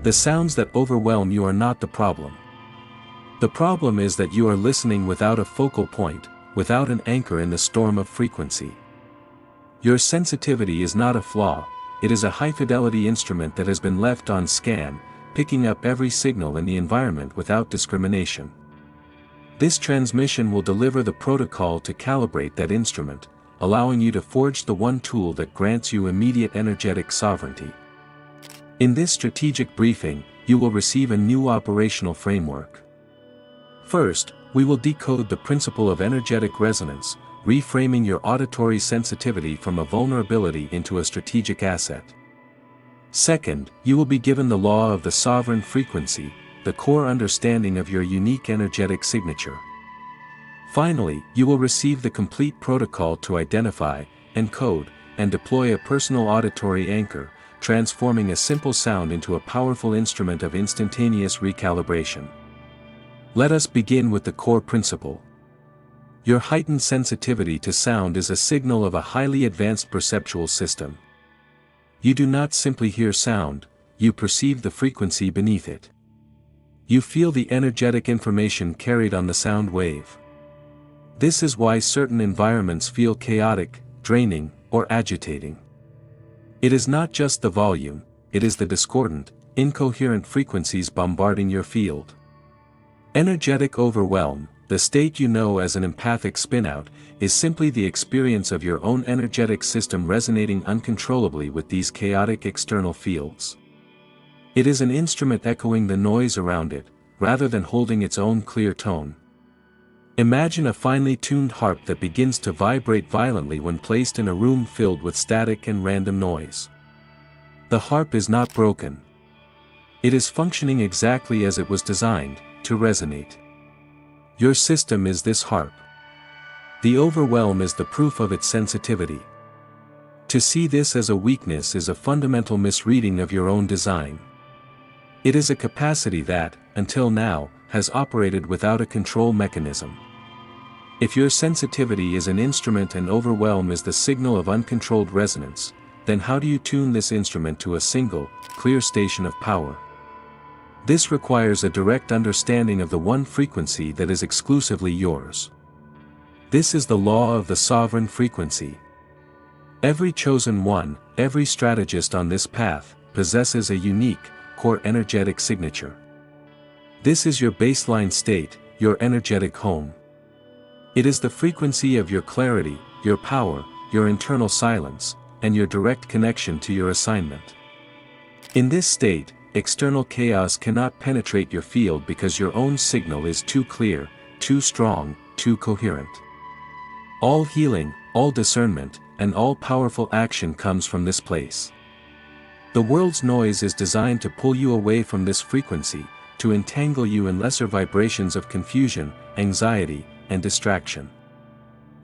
The sounds that overwhelm you are not the problem. The problem is that you are listening without a focal point, without an anchor in the storm of frequency. Your sensitivity is not a flaw, it is a high-fidelity instrument that has been left on scan, picking up every signal in the environment without discrimination. This transmission will deliver the protocol to calibrate that instrument, allowing you to forge the one tool that grants you immediate energetic sovereignty. In this strategic briefing, you will receive a new operational framework. First, we will decode the principle of energetic resonance, reframing your auditory sensitivity from a vulnerability into a strategic asset. Second, you will be given the law of the sovereign frequency, the core understanding of your unique energetic signature. Finally, you will receive the complete protocol to identify, encode, and deploy a personal auditory anchor, transforming a simple sound into a powerful instrument of instantaneous recalibration. Let us begin with the core principle. Your heightened sensitivity to sound is a signal of a highly advanced perceptual system. You do not simply hear sound, you perceive the frequency beneath it. You feel the energetic information carried on the sound wave. This is why certain environments feel chaotic, draining, or agitating. It is not just the volume, it is the discordant, incoherent frequencies bombarding your field. Energetic overwhelm, the state you know as an empathic spinout, is simply the experience of your own energetic system resonating uncontrollably with these chaotic external fields. It is an instrument echoing the noise around it, rather than holding its own clear tone. Imagine a finely tuned harp that begins to vibrate violently when placed in a room filled with static and random noise. The harp is not broken. It is functioning exactly as it was designed, to resonate. Your system is this harp. The overwhelm is the proof of its sensitivity. To see this as a weakness is a fundamental misreading of your own design. It is a capacity that, until now, has operated without a control mechanism. If your sensitivity is an instrument and overwhelm is the signal of uncontrolled resonance, then how do you tune this instrument to a single, clear station of power? This requires a direct understanding of the one frequency that is exclusively yours. This is the law of the sovereign frequency. Every chosen one, every strategist on this path, possesses a unique, core energetic signature. This is your baseline state, your energetic home. It is the frequency of your clarity, your power, your internal silence, and your direct connection to your assignment. In this state, external chaos cannot penetrate your field because your own signal is too clear, too strong, too coherent. All healing, all discernment, and all powerful action comes from this place. The world's noise is designed to pull you away from this frequency, to entangle you in lesser vibrations of confusion, anxiety, and distraction.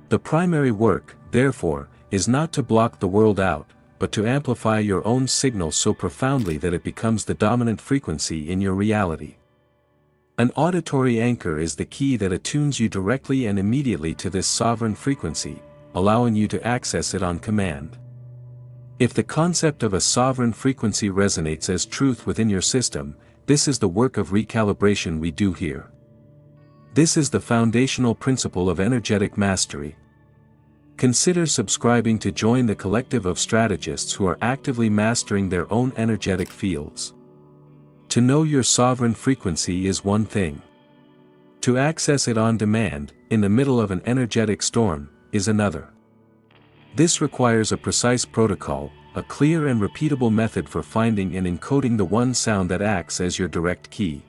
The primary work, therefore, is not to block the world out, but to amplify your own signal so profoundly that it becomes the dominant frequency in your reality. An auditory anchor is the key that attunes you directly and immediately to this sovereign frequency, allowing you to access it on command. If the concept of a sovereign frequency resonates as truth within your system, this is the work of recalibration we do here. This is the foundational principle of energetic mastery. Consider subscribing to join the collective of strategists who are actively mastering their own energetic fields. To know your sovereign frequency is one thing. To access it on demand, in the middle of an energetic storm, is another. This requires a precise protocol, a clear and repeatable method for finding and encoding the one sound that acts as your direct key.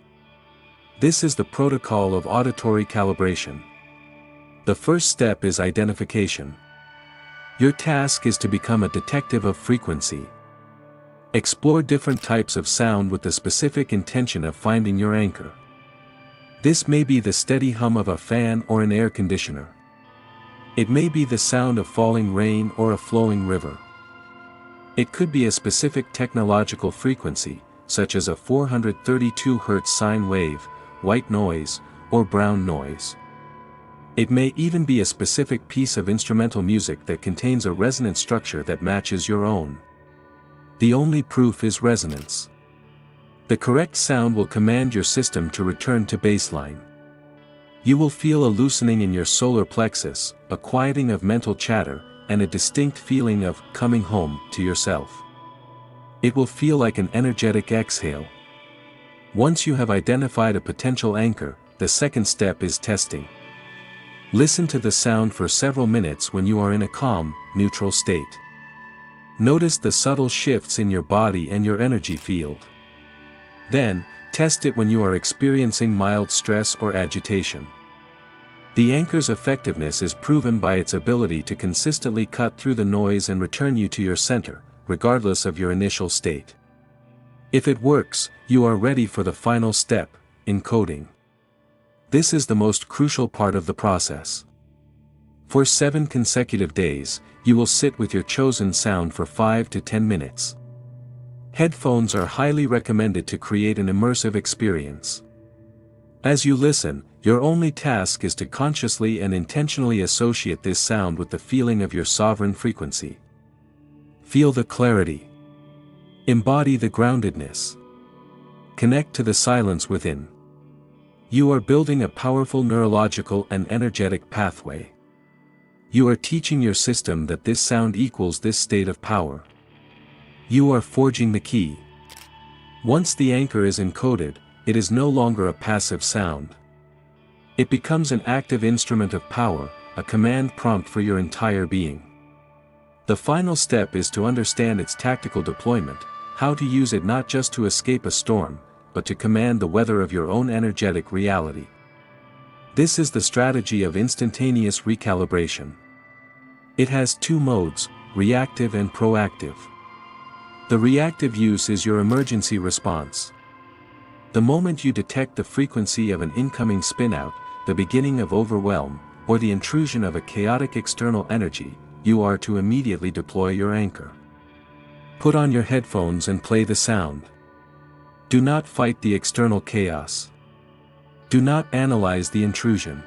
This is the protocol of auditory calibration. The first step is identification. Your task is to become a detective of frequency. Explore different types of sound with the specific intention of finding your anchor. This may be the steady hum of a fan or an air conditioner. It may be the sound of falling rain or a flowing river. It could be a specific technological frequency, such as a 432 Hz sine wave, white noise, or brown noise. It may even be a specific piece of instrumental music that contains a resonant structure that matches your own. The only proof is resonance. The correct sound will command your system to return to baseline. You will feel a loosening in your solar plexus, a quieting of mental chatter, and a distinct feeling of coming home to yourself. It will feel like an energetic exhale. Once you have identified a potential anchor, the second step is testing. Listen to the sound for several minutes when you are in a calm, neutral state. Notice the subtle shifts in your body and your energy field. Then, test it when you are experiencing mild stress or agitation. The anchor's effectiveness is proven by its ability to consistently cut through the noise and return you to your center, regardless of your initial state. If it works, you are ready for the final step, encoding. This is the most crucial part of the process. For 7 consecutive days, you will sit with your chosen sound for 5 to 10 minutes. Headphones are highly recommended to create an immersive experience. As you listen, your only task is to consciously and intentionally associate this sound with the feeling of your sovereign frequency. Feel the clarity. Embody the groundedness. Connect to the silence within. You are building a powerful neurological and energetic pathway. You are teaching your system that this sound equals this state of power. You are forging the key. Once the anchor is encoded, it is no longer a passive sound. It becomes an active instrument of power, a command prompt for your entire being. The final step is to understand its tactical deployment, how to use it not just to escape a storm, but to command the weather of your own energetic reality. This is the strategy of instantaneous recalibration. It has 2 modes, reactive and proactive. The reactive use is your emergency response. The moment you detect the frequency of an incoming spin-out, the beginning of overwhelm, or the intrusion of a chaotic external energy, you are to immediately deploy your anchor. Put on your headphones and play the sound. Do not fight the external chaos. Do not analyze the intrusion.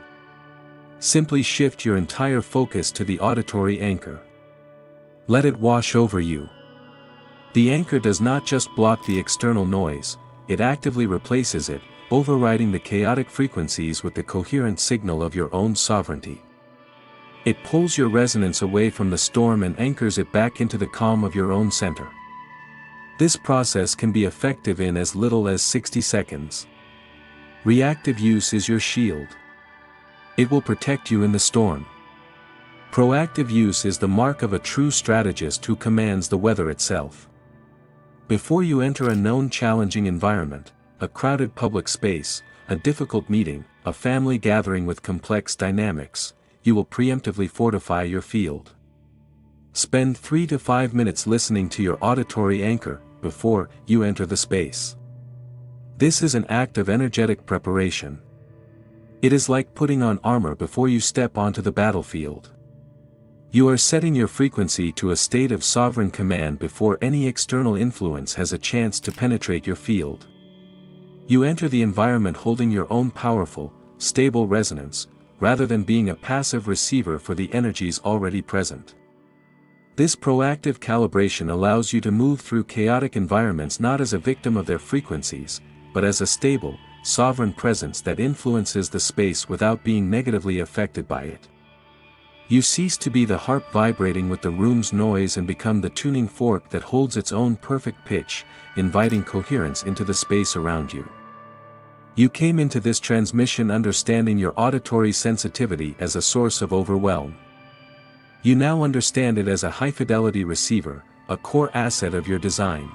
Simply shift your entire focus to the auditory anchor. Let it wash over you. The anchor does not just block the external noise, it actively replaces it, overriding the chaotic frequencies with the coherent signal of your own sovereignty. It pulls your resonance away from the storm and anchors it back into the calm of your own center. This process can be effective in as little as 60 seconds. Reactive use is your shield. It will protect you in the storm. Proactive use is the mark of a true strategist who commands the weather itself. Before you enter a known challenging environment, a crowded public space, a difficult meeting, a family gathering with complex dynamics, you will preemptively fortify your field. Spend 3 to 5 minutes listening to your auditory anchor before you enter the space. This is an act of energetic preparation. It is like putting on armor before you step onto the battlefield. You are setting your frequency to a state of sovereign command before any external influence has a chance to penetrate your field. You enter the environment holding your own powerful, stable resonance, rather than being a passive receiver for the energies already present. This proactive calibration allows you to move through chaotic environments not as a victim of their frequencies, but as a stable, sovereign presence that influences the space without being negatively affected by it. You cease to be the harp vibrating with the room's noise and become the tuning fork that holds its own perfect pitch, inviting coherence into the space around you. You came into this transmission understanding your auditory sensitivity as a source of overwhelm. You now understand it as a high-fidelity receiver, a core asset of your design.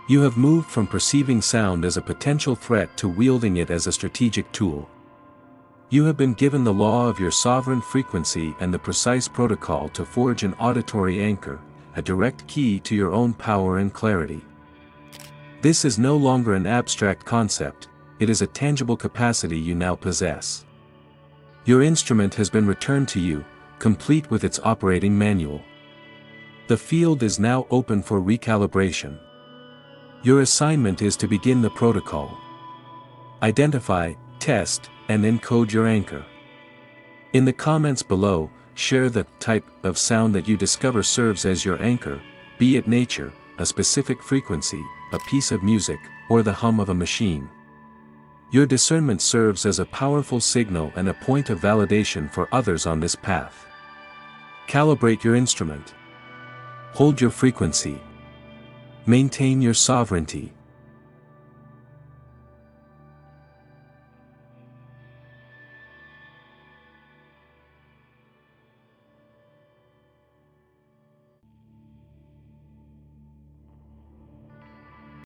You have moved from perceiving sound as a potential threat to wielding it as a strategic tool. You have been given the law of your sovereign frequency and the precise protocol to forge an auditory anchor, a direct key to your own power and clarity. This is no longer an abstract concept, it is a tangible capacity you now possess. Your instrument has been returned to you, complete with its operating manual. The field is now open for recalibration. Your assignment is to begin the protocol. Identify, test, and encode your anchor. In the comments below, share the type of sound that you discover serves as your anchor, be it nature, a specific frequency, a piece of music, or the hum of a machine. Your discernment serves as a powerful signal and a point of validation for others on this path. Calibrate your instrument. Hold your frequency. Maintain your sovereignty.